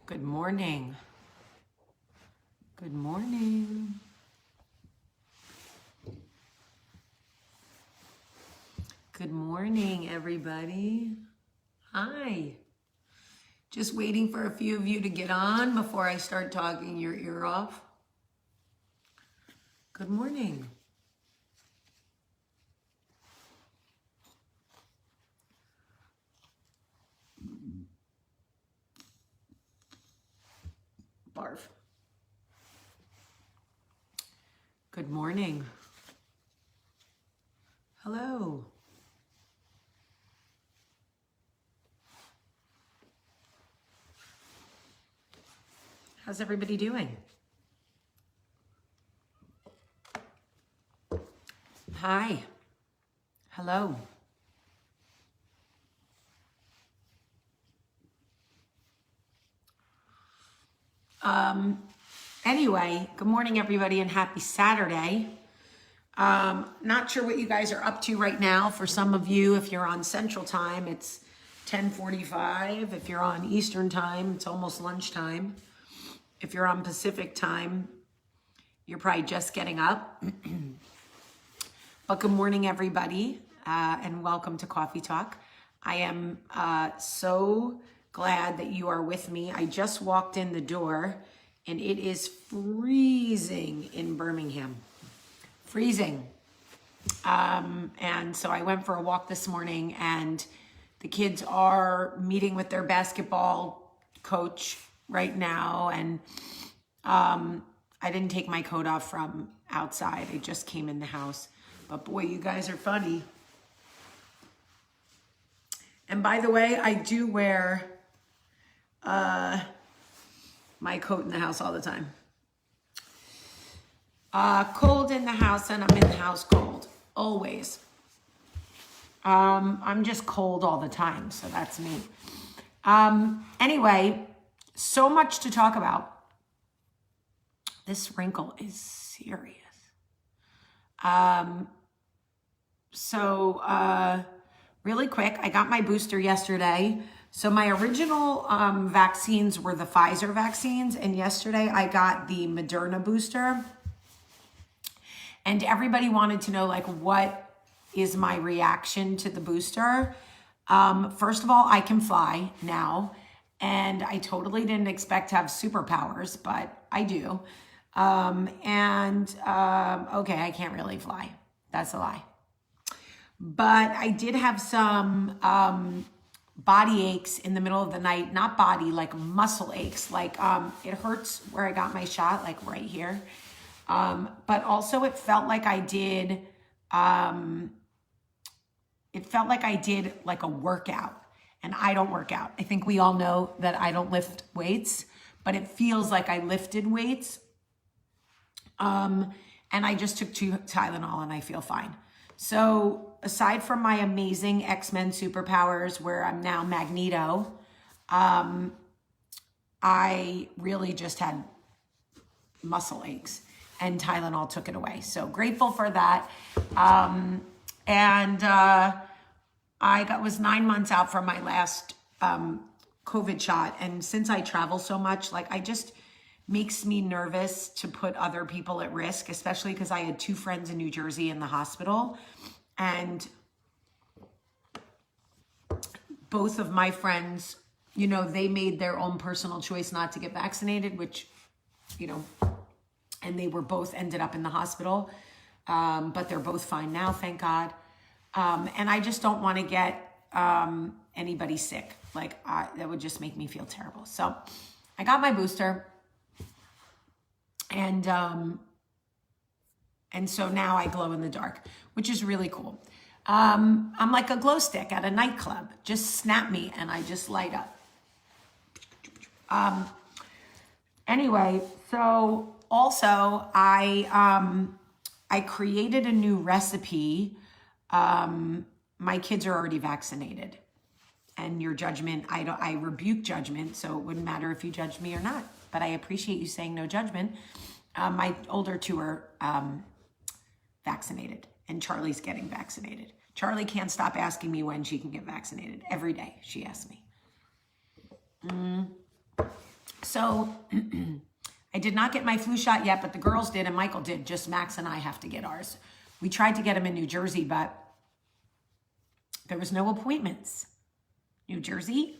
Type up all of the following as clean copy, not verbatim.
Good morning. Good morning. Good morning, everybody. Hi. Just waiting for a few of you to get on before I start talking your ear off. Good morning. Barf. Good morning. Hello. How's everybody doing? Hi. Hello. Anyway, good morning, everybody, and happy Saturday. Not sure what you guys are up to right now. For some of you, if you're on Central Time, it's 10:45. If you're on Eastern Time, it's almost lunchtime. If you're on Pacific Time, you're probably just getting up. But good morning, everybody, and welcome to Coffee Talk. I am so glad that you are with me. I just walked in the door, and it is freezing in Birmingham. Freezing. And so I went for a walk this morning, and the kids are meeting with their basketball coach right now. And I didn't take my coat off from outside. I just came in the house. But boy, you guys are funny. And by the way, I do wear my coat in the house all the time. Cold in the house, and I'm in the house cold, always. I'm just cold all the time, so that's me. Anyway, so much to talk about. This wrinkle is serious. Really quick, I got my booster yesterday. So my original vaccines were the Pfizer vaccines, and yesterday I got the Moderna booster. And everybody wanted to know, like, what is my reaction to the booster? First of all, I can fly now, and I totally didn't expect to have superpowers, but I do. Okay, I can't really fly. That's a lie. But I did have some body aches in the middle of the night. Not body, like muscle aches. Like it hurts where I got my shot, like right here. But also it felt like I did like a workout. And I don't work out. I think we all know that I don't lift weights, but it feels like I lifted weights. And I just took 2 Tylenol and I feel fine. So aside from my amazing X-Men superpowers where I'm now Magneto, I really just had muscle aches, and Tylenol took it away. So grateful for that. I was 9 months out from my last COVID shot. And since I travel so much, like I just makes me nervous to put other people at risk, especially because I had 2 friends in New Jersey in the hospital. And both of my friends, you know, they made their own personal choice not to get vaccinated, which, you know, and they were both ended up in the hospital. But they're both fine now, thank God. And I just don't want to get anybody sick. Like that would just make me feel terrible. So I got my booster. And so now I glow in the dark, which is really cool. I'm like a glow stick at a nightclub. Just snap me and I just light up. Anyway, so also I created a new recipe. My kids are already vaccinated, and your judgment, I rebuke judgment. So it wouldn't matter if you judged me or not, but I appreciate you saying no judgment. My older 2 are vaccinated, and Charlie's getting vaccinated. Charlie can't stop asking me when she can get vaccinated. Every day she asks me. So I did not get my flu shot yet, but the girls did and Michael did. Just Max and I have to get ours. We tried to get him in New Jersey, but there was no appointments. New Jersey.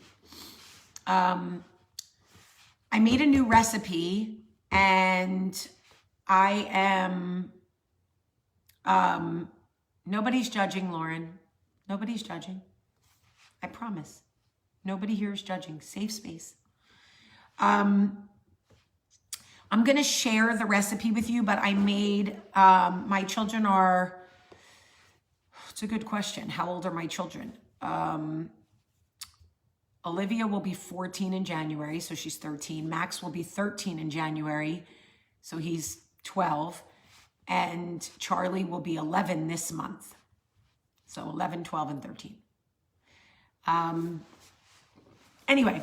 I made a new recipe and I am, nobody's judging, Lauren. Nobody's judging. I promise. Nobody here is judging. Safe space. I'm going to share the recipe with you, but I made, my children are, it's a good question. How old are my children? Olivia will be 14 in January, so she's 13. Max will be 13 in January, so he's 12. And Charlie will be 11 this month. So 11, 12, and 13. Anyway,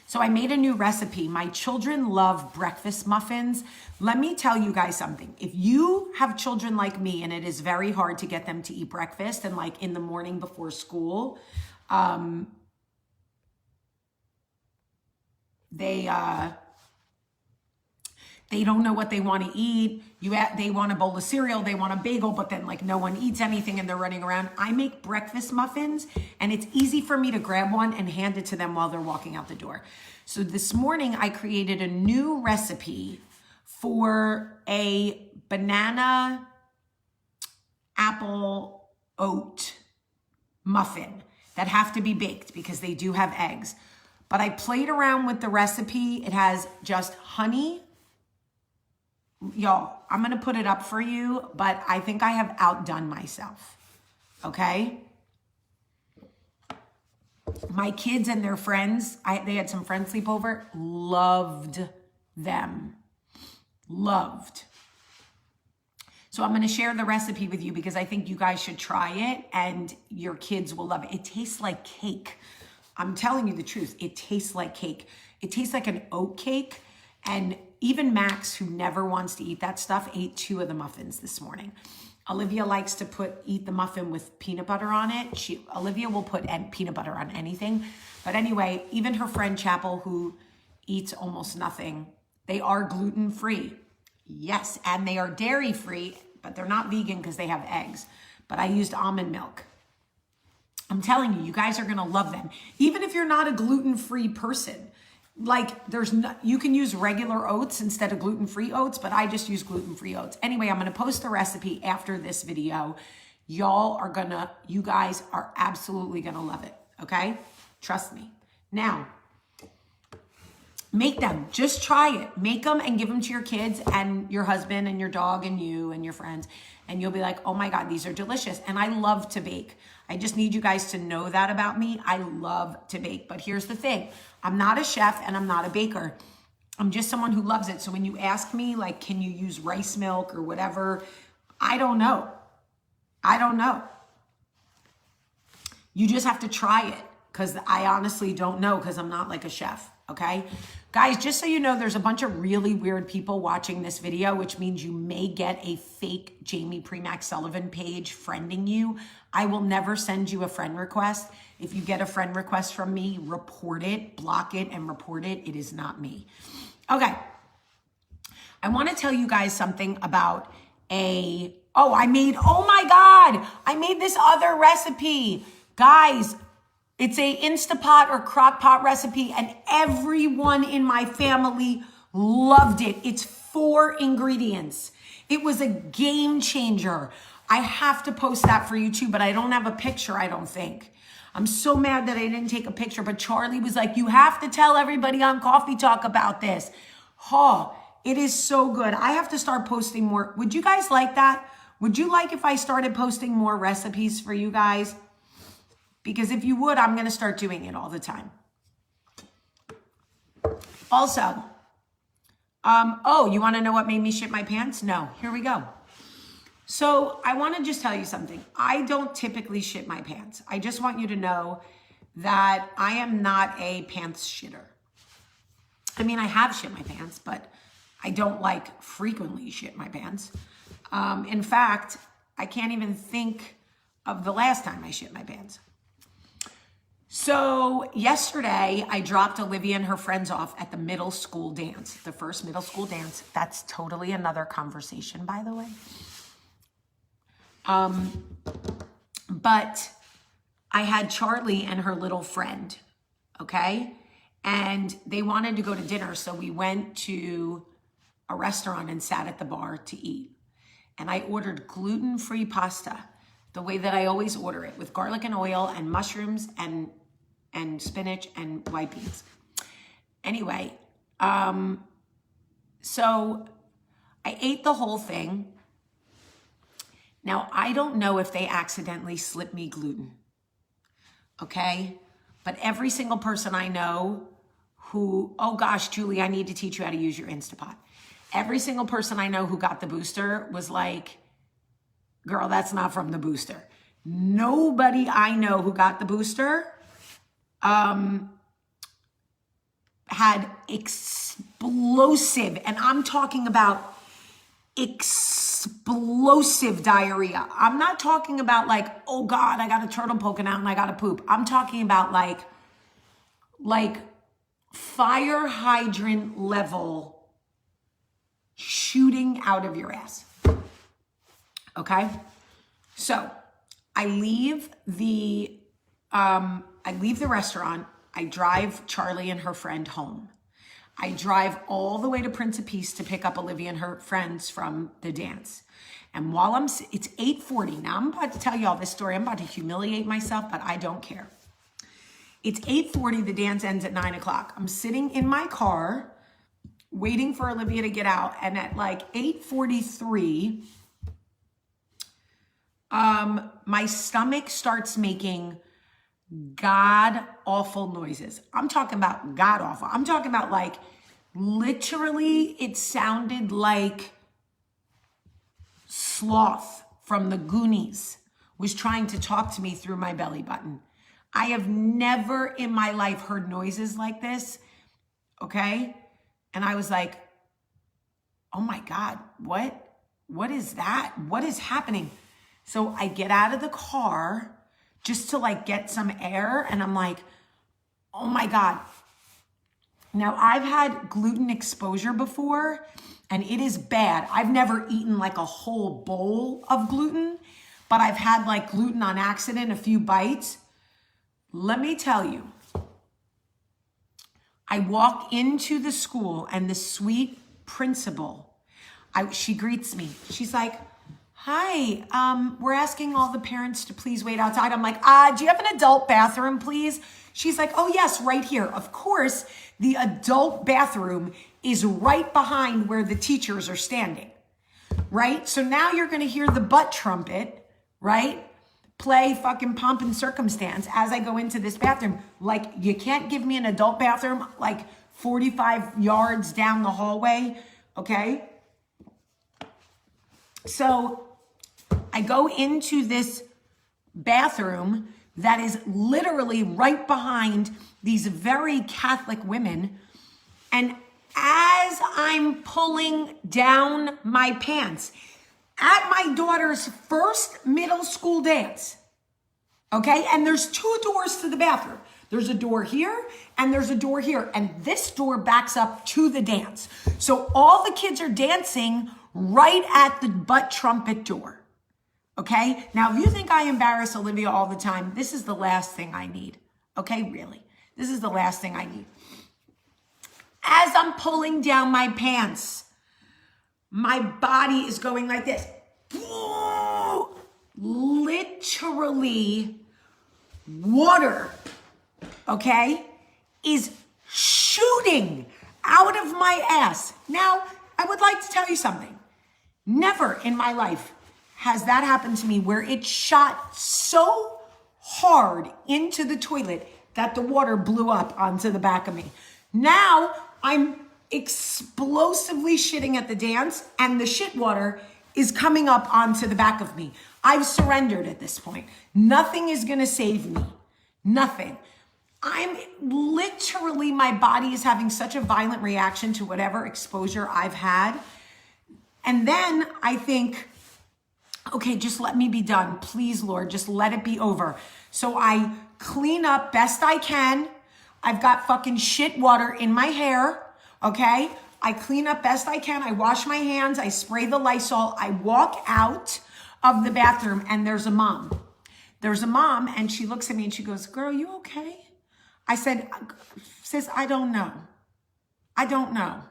so I made a new recipe. My children love breakfast muffins. Let me tell you guys something. If you have children like me and it is very hard to get them to eat breakfast and like in the morning before school, they don't know what they want to eat. They want a bowl of cereal, they want a bagel, but then like no one eats anything and they're running around. I make breakfast muffins and it's easy for me to grab one and hand it to them while they're walking out the door. So this morning I created a new recipe for a banana apple oat muffin that have to be baked because they do have eggs. But I played around with the recipe. It has just honey. Y'all, I'm going to put it up for you, but I think I have outdone myself. Okay? My kids and their friends, they had some friends sleep over, loved them. Loved. So I'm going to share the recipe with you because I think you guys should try it and your kids will love it. It tastes like cake. I'm telling you the truth. It tastes like cake. It tastes like an oat cake. And even Max, who never wants to eat that stuff, ate 2 of the muffins this morning. Olivia likes to eat the muffin with peanut butter on it. Olivia will put peanut butter on anything. But anyway, even her friend Chapel, who eats almost nothing, they are gluten-free. Yes, and they are dairy-free, but they're not vegan because they have eggs. But I used almond milk. I'm telling you, you guys are going to love them. Even if you're not a gluten-free person, like you can use regular oats instead of gluten-free oats, but I just use gluten-free oats. Anyway, I'm going to post the recipe after this video. You guys are absolutely going to love it. Okay? Trust me. Now, make them. Just try it. Make them and give them to your kids and your husband and your dog and you and your friends. And you'll be like, oh my God, these are delicious. And I love to bake. I just need you guys to know that about me. I love to bake. But here's the thing. I'm not a chef and I'm not a baker. I'm just someone who loves it. So when you ask me, like, can you use rice milk or whatever? I don't know. I don't know. You just have to try it because I honestly don't know because I'm not like a chef. Okay? Guys, just so you know, there's a bunch of really weird people watching this video, which means you may get a fake Jamie Premack Sullivan page friending you. I will never send you a friend request. If you get a friend request from me, report it, block it, and report it. It is not me. Okay. I want to tell you guys something about oh my God, I made this other recipe. Guys, it's a Instapot or Crock-Pot recipe, and everyone in my family loved it. It's 4 ingredients. It was a game changer. I have to post that for you too, but I don't have a picture, I don't think. I'm so mad that I didn't take a picture, but Charlie was like, you have to tell everybody on Coffee Talk about this. Oh, it is so good. I have to start posting more. Would you guys like that? Would you like if I started posting more recipes for you guys? Because if you would, I'm going to start doing it all the time. Also, you want to know what made me shit my pants? No, here we go. So I want to just tell you something. I don't typically shit my pants. I just want you to know that I am not a pants shitter. I mean, I have shit my pants, but I don't like frequently shit my pants. In fact, I can't even think of the last time I shit my pants. So yesterday I dropped Olivia and her friends off at the middle school dance, the first middle school dance. That's totally another conversation, by the way. But I had Charlie and her little friend, okay? And they wanted to go to dinner, so we went to a restaurant and sat at the bar to eat. And I ordered gluten-free pasta, the way that I always order it, with garlic and oil and mushrooms and spinach and white beans. Anyway, so I ate the whole thing. Now, I don't know if they accidentally slipped me gluten, okay? But every single person I know who, oh gosh, Julie, I need to teach you how to use your Instapot. Every single person I know who got the booster was like, girl, that's not from the booster. Nobody I know who got the booster had explosive, and I'm talking about explosive diarrhea. I'm not talking about like, oh God, I got a turtle poking out and I got to poop. I'm talking about like fire hydrant level shooting out of your ass. Okay? So I leave the restaurant. I drive Charlie and her friend home. I drive all the way to Prince of Peace to pick up Olivia and her friends from the dance. And while it's 8:40. Now I'm about to tell you all this story. I'm about to humiliate myself, but I don't care. It's 8:40. The dance ends at 9 o'clock. I'm sitting in my car waiting for Olivia to get out. And at like 8:43, my stomach starts making god awful noises. I'm talking about god awful. I'm talking about like literally it sounded like Sloth from the Goonies was trying to talk to me through my belly button. I have never in my life heard noises like this. Okay? And I was like, oh my God, what is that? What is happening? So I get out of the car just to like get some air. And I'm like, oh my God. Now I've had gluten exposure before and it is bad. I've never eaten like a whole bowl of gluten, but I've had like gluten on accident, a few bites. Let me tell you, I walk into the school and the sweet principal, she greets me. She's like, hi, we're asking all the parents to please wait outside. I'm like, do you have an adult bathroom, please? She's like, oh yes, right here. Of course, the adult bathroom is right behind where the teachers are standing, right? So now you're gonna hear the butt trumpet, right? Play fucking pomp and circumstance as I go into this bathroom. Like, you can't give me an adult bathroom like 45 yards down the hallway, okay? So I go into this bathroom that is literally right behind these very Catholic women. And as I'm pulling down my pants at my daughter's first middle school dance, okay? And there's two doors to the bathroom. There's a door here and there's a door here. And this door backs up to the dance. So all the kids are dancing right at the butt trumpet door. Okay? Now, if you think I embarrass Olivia all the time, this is the last thing I need. Okay? Really. This is the last thing I need. As I'm pulling down my pants, my body is going like this. Literally, water, okay, is shooting out of my ass. Now, I would like to tell you something. Never in my life has that happened to me where it shot so hard into the toilet that the water blew up onto the back of me. Now I'm explosively shitting at the dance and the shit water is coming up onto the back of me. I've surrendered at this point. Nothing is gonna save me. Nothing. I'm literally, my body is having such a violent reaction to whatever exposure I've had. And then I think, okay, just let me be done. Please, Lord, just let it be over. So I clean up best I can. I've got fucking shit water in my hair, okay? I clean up best I can. I wash my hands. I spray the Lysol. I walk out of the bathroom and there's a mom. There's a mom and she looks at me and she goes, girl, you okay? I said, sis, I don't know. I don't know.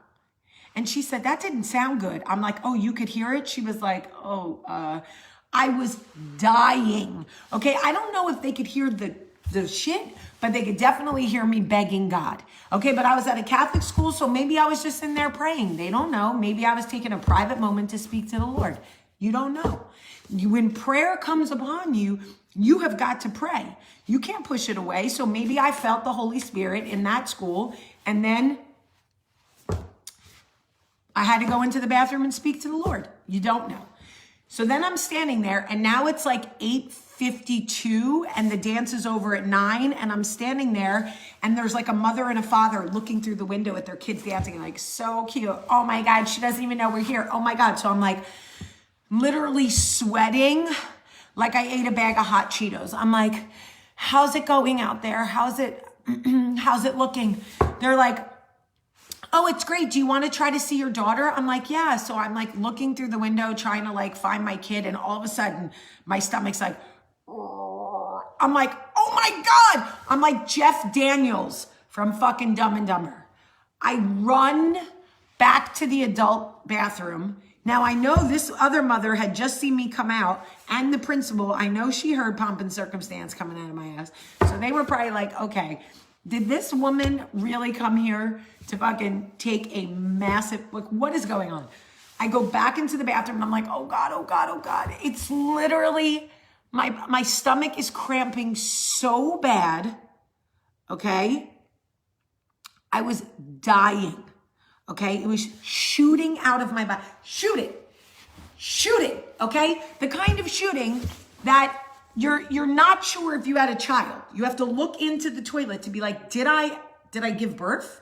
And she said, that didn't sound good. I'm like, oh, you could hear it? She was like, I was dying. Okay, I don't know if they could hear the shit, but they could definitely hear me begging God. Okay, but I was at a Catholic school, so maybe I was just in there praying. They don't know. Maybe I was taking a private moment to speak to the Lord. You don't know. When prayer comes upon you, you have got to pray. You can't push it away. So maybe I felt the Holy Spirit in that school, and then I had to go into the bathroom and speak to the Lord. You don't know. So then I'm standing there and now it's like 8:52 and the dance is over at 9 and I'm standing there and there's like a mother and a father looking through the window at their kids dancing, like so cute. Oh my God, she doesn't even know we're here. Oh my God. So I'm like literally sweating like I ate a bag of hot Cheetos. I'm like, how's it going out there? How's it looking? They're like, oh, it's great. Do you want to try to see your daughter? I'm like, yeah. So I'm like looking through the window, trying to like find my kid. And all of a sudden my stomach's like, I'm like, oh my God. I'm like Jeff Daniels from fucking Dumb and Dumber. I run back to the adult bathroom. Now I know this other mother had just seen me come out and the principal, I know she heard pomp and circumstance coming out of my ass. So they were probably like, okay, did this woman really come here to fucking take a massive, like, what is going on? I go back into the bathroom and I'm like, oh God, oh God, oh God. It's literally, my stomach is cramping so bad, okay? I was dying, okay? It was shooting out of my body. Shoot it, okay? The kind of shooting that you're not sure if you had a child. You have to look into the toilet to be like, did I give birth?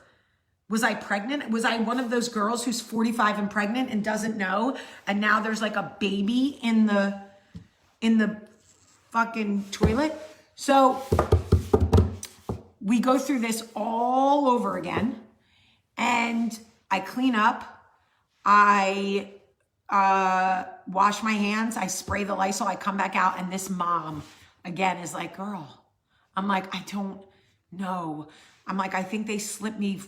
Was I pregnant? Was I one of those girls who's 45 and pregnant and doesn't know? And now there's like a baby in the fucking toilet. So we go through this all over again and I clean up. I wash my hands, I spray the Lysol, I come back out and this mom again is like, girl, I'm like, I don't know. I'm like, I think they slipped me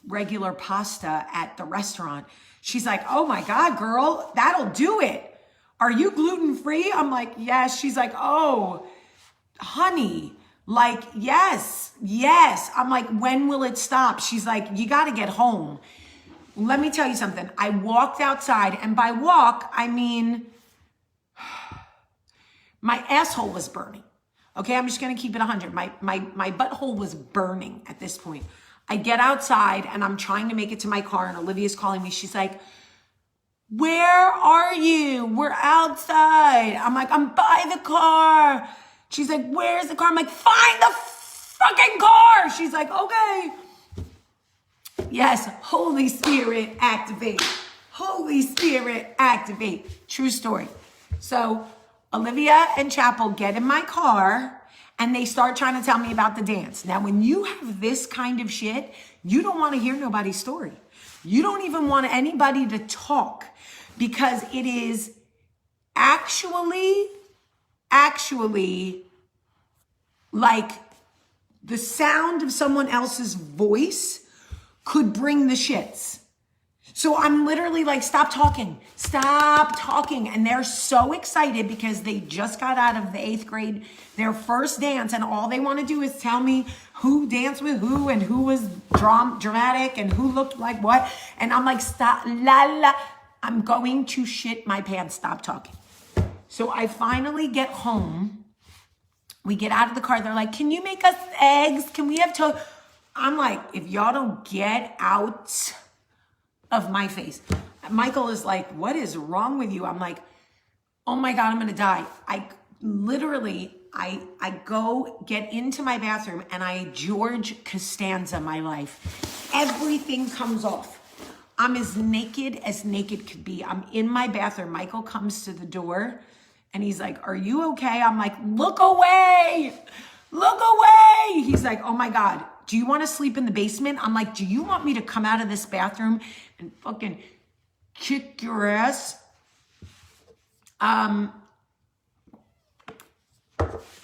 regular pasta at the restaurant. She's like, oh my God, girl, that'll do it. Are you gluten-free? I'm like, yes. She's like, oh, honey, like, yes. I'm like, when will it stop? She's like, you got to get home. Let me tell you something. I walked outside, and by walk, I mean, my asshole was burning. Okay, I'm just gonna keep it 100. My butthole was burning at this point. I get outside, and I'm trying to make it to my car, and Olivia's calling me. She's like, where are you? We're outside. I'm like, I'm by the car. She's like, where's the car? I'm like, find the fucking car. She's like, okay. Yes, Holy Spirit, activate. Holy Spirit, activate. True story. So Olivia and Chapel get in my car and they start trying to tell me about the dance. Now, when you have this kind of shit, you don't want to hear nobody's story. You don't even want anybody to talk because it is actually like the sound of someone else's voice could bring the shits. So I'm literally like, stop talking. And they're so excited because they just got out of the 8th grade, their first dance. And all they want to do is tell me who danced with who and who was dramatic and who looked like what. And I'm like, stop, I'm going to shit my pants. Stop talking. So I finally get home. We get out of the car. They're like, can you make us eggs? Can we have toast? I'm like, if y'all don't get out of my face. Michael is like, what is wrong with you? I'm like, oh my God, I'm going to die. I go get into my bathroom and I George Costanza my life. Everything comes off. I'm as naked could be. I'm in my bathroom. Michael comes to the door And he's like, are you okay? I'm like, look away. Look away. He's like, oh my God, do you want to sleep in the basement? I'm like, do you want me to come out of this bathroom and fucking kick your ass?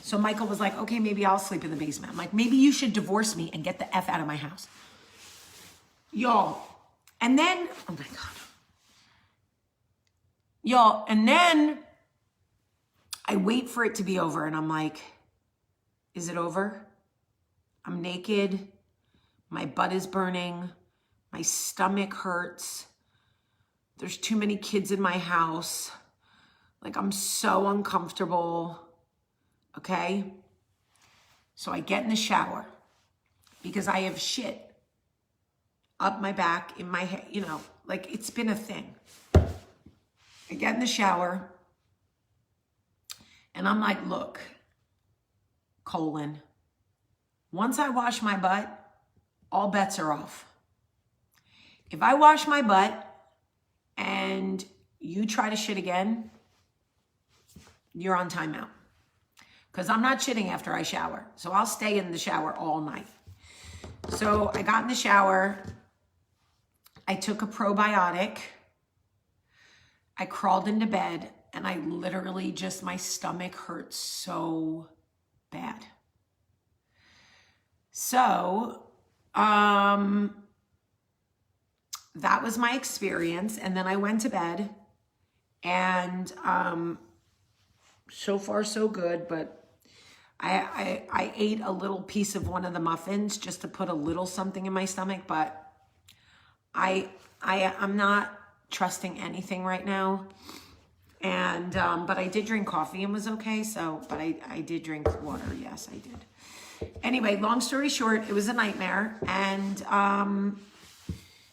So Michael was like, okay, maybe I'll sleep in the basement. I'm like, maybe you should divorce me and get the F out of my house. Y'all. And then, oh my God. Y'all, and then I wait for it to be over and I'm like, is it over? I'm naked. My butt is burning. My stomach hurts. There's too many kids in my house. Like, I'm so uncomfortable. Okay? So I get in the shower because I have shit up my back, in my head, you know, like it's been a thing. I get in the shower and I'm like, look, once I wash my butt, all bets are off. If I wash my butt and you try to shit again, you're on timeout. Because I'm not shitting after I shower. So I'll stay in the shower all night. So I got in the shower. I took a probiotic. I crawled into bed. And I literally just, my stomach hurt so bad. So, that was my experience. And then I went to bed. And so far so good, but I ate a little piece of one of the muffins just to put a little something in my stomach, but I'm not trusting anything right now. And but I did drink coffee and was okay. So, but I did drink water. Yes, I did. Anyway, long story short, it was a nightmare, and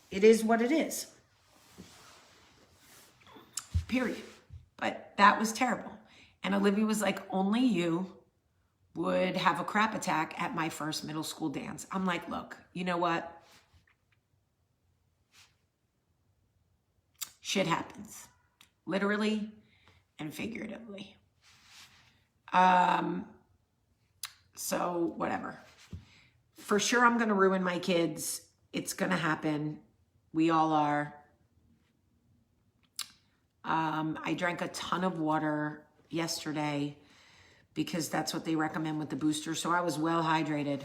it is what it is. Period. But that was terrible. And Olivia was like, only you would have a crap attack at my first middle school dance. I'm like, look, you know what? Shit happens. Literally and figuratively. So whatever. For sure I'm going to ruin my kids. It's going to happen. We all are. I drank a ton of water yesterday because that's what they recommend with the booster. So I was well hydrated.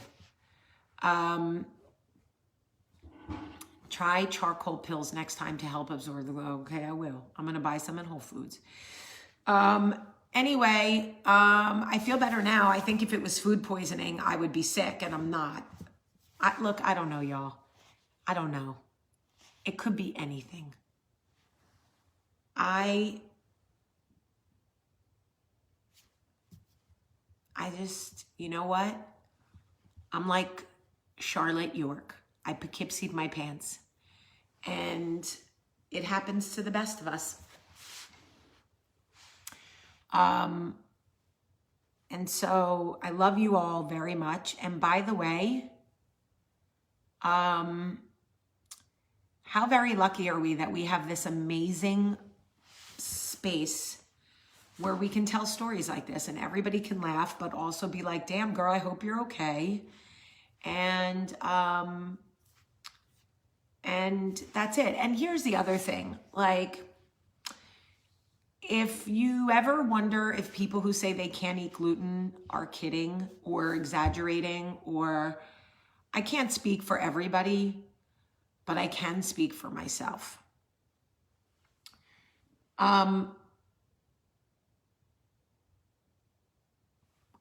Try charcoal pills next time to help absorb the glow. Okay, I will. I'm going to buy some at Whole Foods. Anyway, I feel better now. I think if it was food poisoning, I would be sick, and I'm not. Look, I don't know, y'all. I don't know. It could be anything. I just, you know what? I'm like Charlotte York. I Poughkeepsied my pants. And it happens to the best of us. And so I love you all very much. And by the way, how very lucky are we that we have this amazing space where we can tell stories like this and everybody can laugh, but also be like, damn girl, I hope you're okay. And that's it. And here's the other thing. Like, if you ever wonder if people who say they can't eat gluten are kidding or exaggerating, or I can't speak for everybody, but I can speak for myself.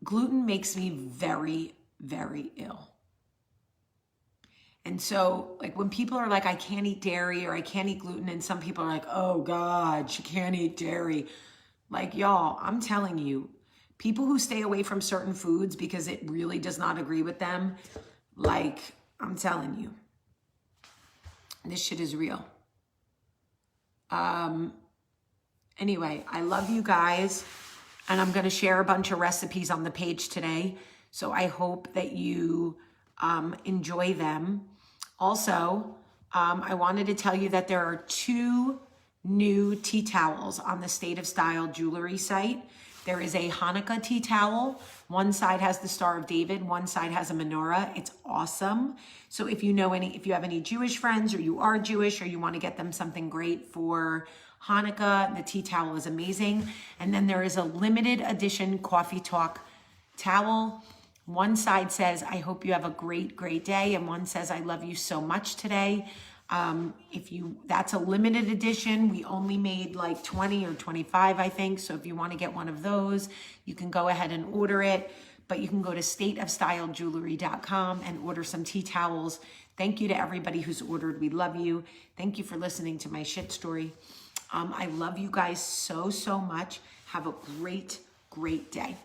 Gluten makes me very, very ill. And so, like, when people are like, I can't eat dairy or I can't eat gluten, and some people are like, oh God, she can't eat dairy. Like, y'all, I'm telling you, people who stay away from certain foods because it really does not agree with them, like, I'm telling you, this shit is real. Anyway, I love you guys, and I'm going to share a bunch of recipes on the page today. So I hope that you enjoy them. Also, I wanted to tell you that there are 2 new tea towels on the State of Style jewelry site. There is a Hanukkah tea towel. One side has the Star of David, one side has a menorah. It's awesome. So if you have any Jewish friends, or you are Jewish, or you want to get them something great for Hanukkah, the tea towel is amazing. And then there is a limited edition Coffee Talk towel. One side says, I hope you have a great, great day. And one says, I love you so much today. That's a limited edition. We only made like 20 or 25, I think. So if you want to get one of those, you can go ahead and order it. But you can go to stateofstylegewelry.com and order some tea towels. Thank you to everybody who's ordered. We love you. Thank you for listening to my shit story. I love you guys so, so much. Have a great, great day.